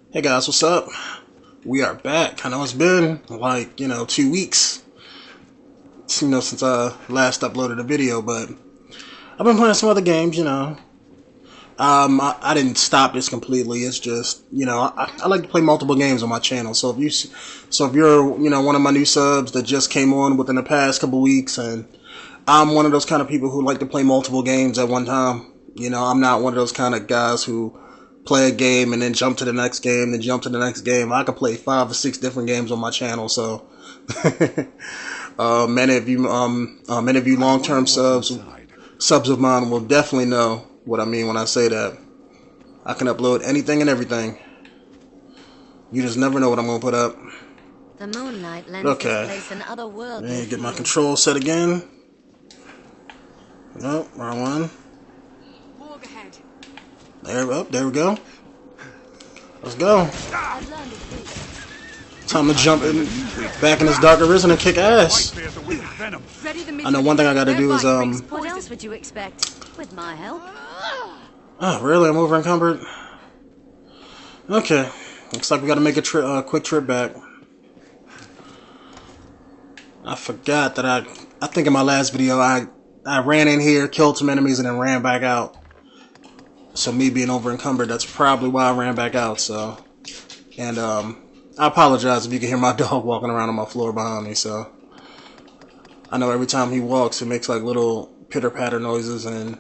Hey guys, what's up? We are back. I know it's been like, 2 weeks, since I last uploaded a video, but I've been playing some other games, I didn't stop this completely. It's just, I like to play multiple games on my channel. So if you're, one of my new subs that just came on within the past couple weeks, and I'm one of those kind of people who like to play multiple games at one time. I'm not one of those kind of guys who play a game and then jump to the next game, then jump to the next game. I could play 5 or 6 different games on my channel. So many of you long-term subs of mine will definitely know what I mean when I say that. I can upload anything and everything. You just never know what I'm gonna put up. The moonlight lends this place an otherworldly let me get my control set again. Nope, wrong one. There we go. Let's go. Time to jump back in this dark Arisen and kick ass. I know one thing I gotta do is What else would you expect? With my help? Oh, really? I'm over encumbered? Okay. Looks like we gotta make a quick trip back. I forgot that I think in my last video I ran in here, killed some enemies, and then ran back out. So me being over encumbered, that's probably why I ran back out. So, and I apologize if you can hear my dog walking around on my floor behind me. So I know every time he walks, it makes like little pitter patter noises, and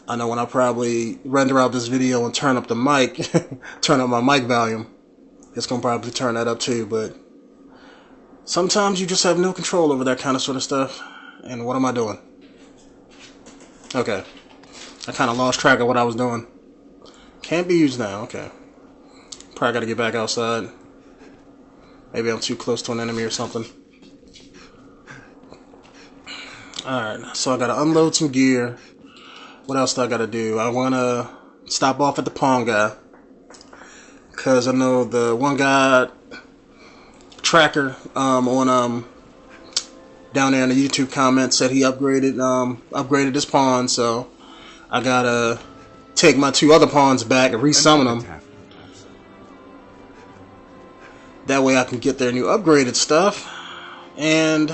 I know when I probably render out this video and turn up the mic, turn up my mic volume, it's gonna probably turn that up too. But sometimes you just have no control over that kind of sort of stuff. And what am I doing? Okay. I kind of lost track of what I was doing. Can't be used now. Okay. Probably got to get back outside. Maybe I'm too close to an enemy or something. Alright, so I got to unload some gear. What else do I got to do? I want to stop off at the pawn guy. Because I know the one guy, Tracker, on down there in the YouTube comments said he upgraded his pawn, so I gotta take my 2 other pawns back and resummon them. That way I can get their new upgraded stuff. And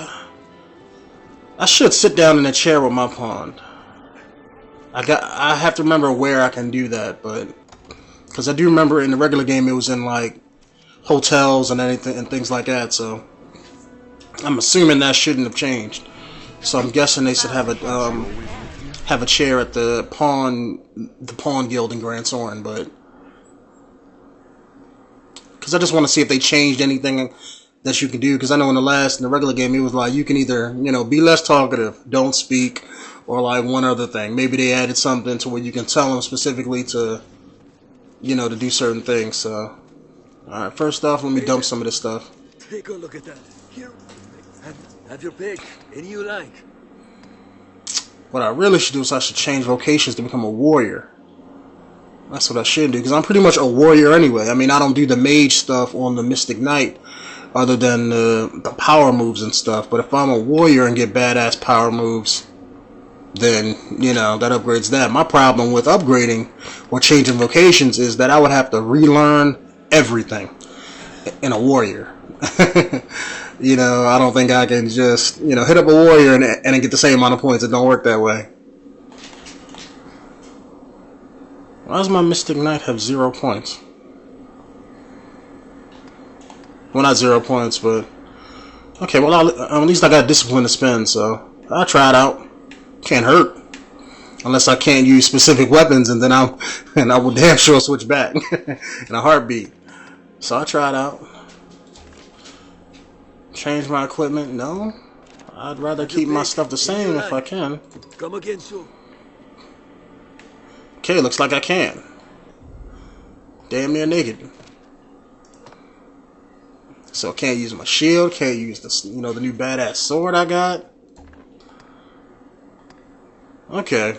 I should sit down in a chair with my pawn. I have to remember where I can do that, but because I do remember in the regular game it was in like hotels and anything and things like that, so I'm assuming that shouldn't have changed. So I'm guessing they should have a chair at the pawn guild in Grand Soren, but because I just want to see if they changed anything that you can do. Because I know in the regular game it was like you can either be less talkative, don't speak, or like one other thing. Maybe they added something to where you can tell them specifically to to do certain things. So alright, first off, let me dump some of this stuff. Take a look at that. Here, have your pick. Any you like. What I really should do is I should change vocations to become a warrior. That's what I should do, because I'm pretty much a warrior anyway. I mean, I don't do the mage stuff on the Mystic Knight other than the power moves and stuff. But if I'm a warrior and get badass power moves, then, that upgrades that. My problem with upgrading or changing vocations is that I would have to relearn everything in a warrior. I don't think I can just, hit up a warrior and get the same amount of points. It don't work that way. Why does my Mystic Knight have 0 points? Well, not 0 points, but okay. Well, at least I got discipline to spend, so I'll try it out. Can't hurt, unless I can't use specific weapons, and then I will damn sure switch back in a heartbeat. So I try it out. Change my equipment? No. I'd rather keep my stuff the same if I can. Come again soon. Okay, looks like I can. Damn near naked. So can't use my shield, can't use the the new badass sword I got. Okay.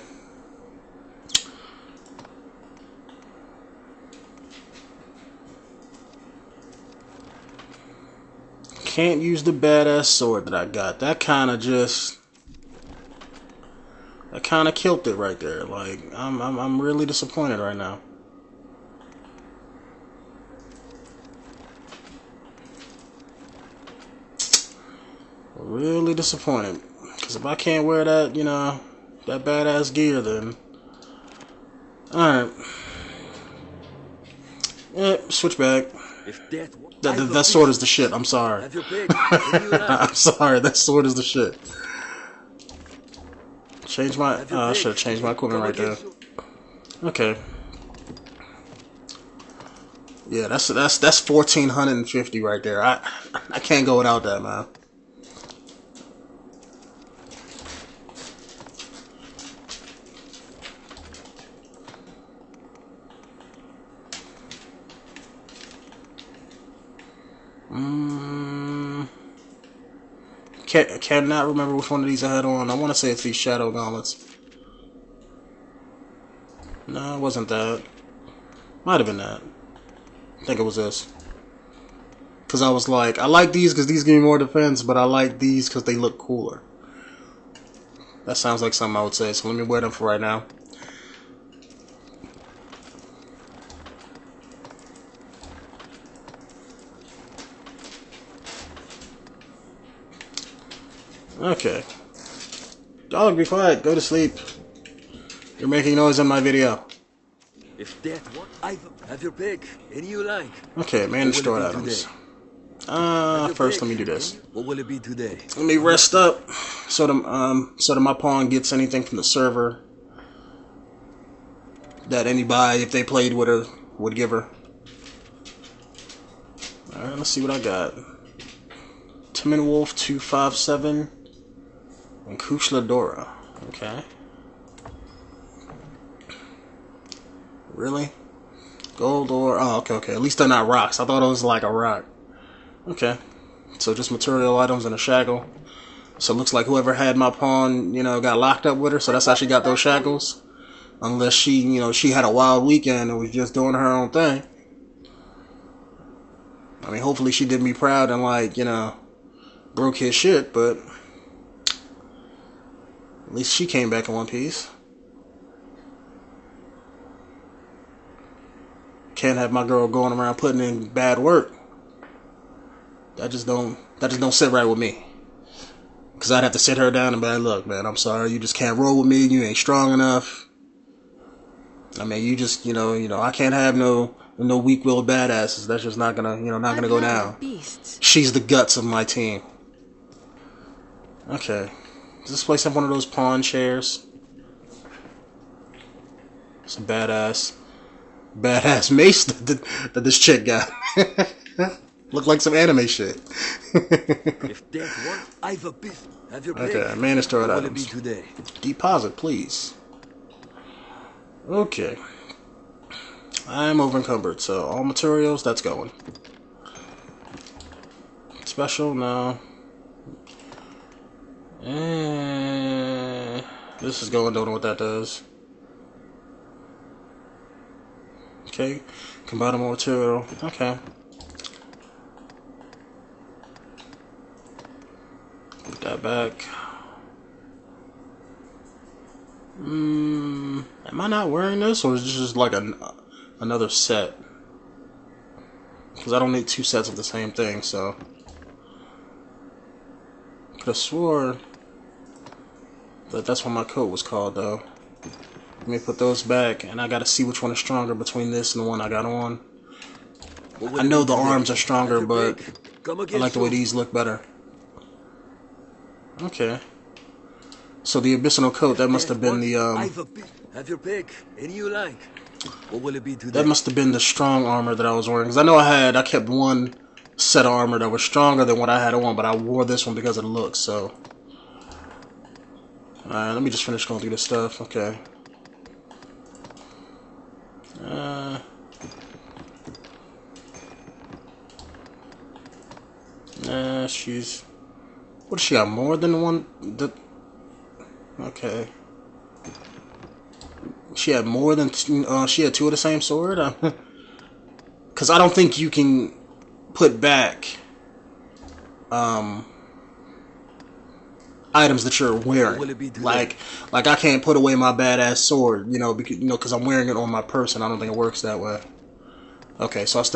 Can't use the badass sword that I got. That kind of killed it right there. Like I'm really disappointed right now. Really disappointed. Because if I can't wear that, you know, that badass gear, then... Alright. Switch back. That sword is the shit, I'm sorry. I'm sorry, that sword is the shit. Change my... I should have changed my equipment right there. Okay. Yeah, that's 1,450 right there. I can't go without that, man. Cannot remember which one of these I had on. I want to say it's these shadow gauntlets. No, it wasn't that. Might have been that. I think it was this. Because I was like, I like these because these give me more defense, but I like these because they look cooler. That sounds like something I would say, so let me wear them for right now. Okay. Dog, be quiet. Go to sleep. You're making noise in my video. If that what I have your pick, any you like. Okay, manage stored items. First let me do this. What will it be today? Let me rest up so that my pawn gets anything from the server that anybody, if they played with her, would give her. Alright, let's see what I got. Timon 257 and 𝐾𝐨𝐤. Okay. Really? Gold or... Oh, okay. At least they're not rocks. I thought it was like a rock. Okay. So just material items and a shackle. So it looks like whoever had my pawn, you know, got locked up with her. So that's how she got those shackles. Unless she, you know, she had a wild weekend and was just doing her own thing. I mean, hopefully she did me proud and, like, you know, broke his shit, but at least she came back in one piece. Can't have my girl going around putting in bad work. That just don't sit right with me. Cause I'd have to sit her down and be like, look, man, I'm sorry, you just can't roll with me, you ain't strong enough. I mean, you just, you know, I can't have no weak-willed badasses. That's just not gonna, not gonna go down. She's the guts of my team. Okay. Does this place have one of those pawn chairs? Some badass mace that this chick got. Look like some anime shit. If that one, I've a bit. Have your pick. Okay, manage stored What will it items. be today? Deposit, please. Okay. I'm over encumbered, so all materials, that's going. Special, no. This is going, don't know what that does. Okay, compatible material, okay. Put that back. Am I not wearing this, or is this just like another set? Because I don't need two sets of the same thing, so. Could have swore that that's what my coat was called, though. Let me put those back, and I gotta see which one is stronger between this and the one I got on. I know the arms are stronger, but I like the way these look better. Okay. So the abyssal coat, that must have been the Have your pick. Any you like. What will it be today? That must have been the strong armor that I was wearing, because I know I kept one set of armor that was stronger than what I had on, but I wore this one because of the look. So alright, let me just finish going through this stuff. Okay. She's... What, she got more than one? Okay. She had more than... she had two of the same sword? Because I don't think you can put back items that you're wearing. Like I can't put away my badass sword, because I'm wearing it on my person. I don't think it works that way. Okay, so I still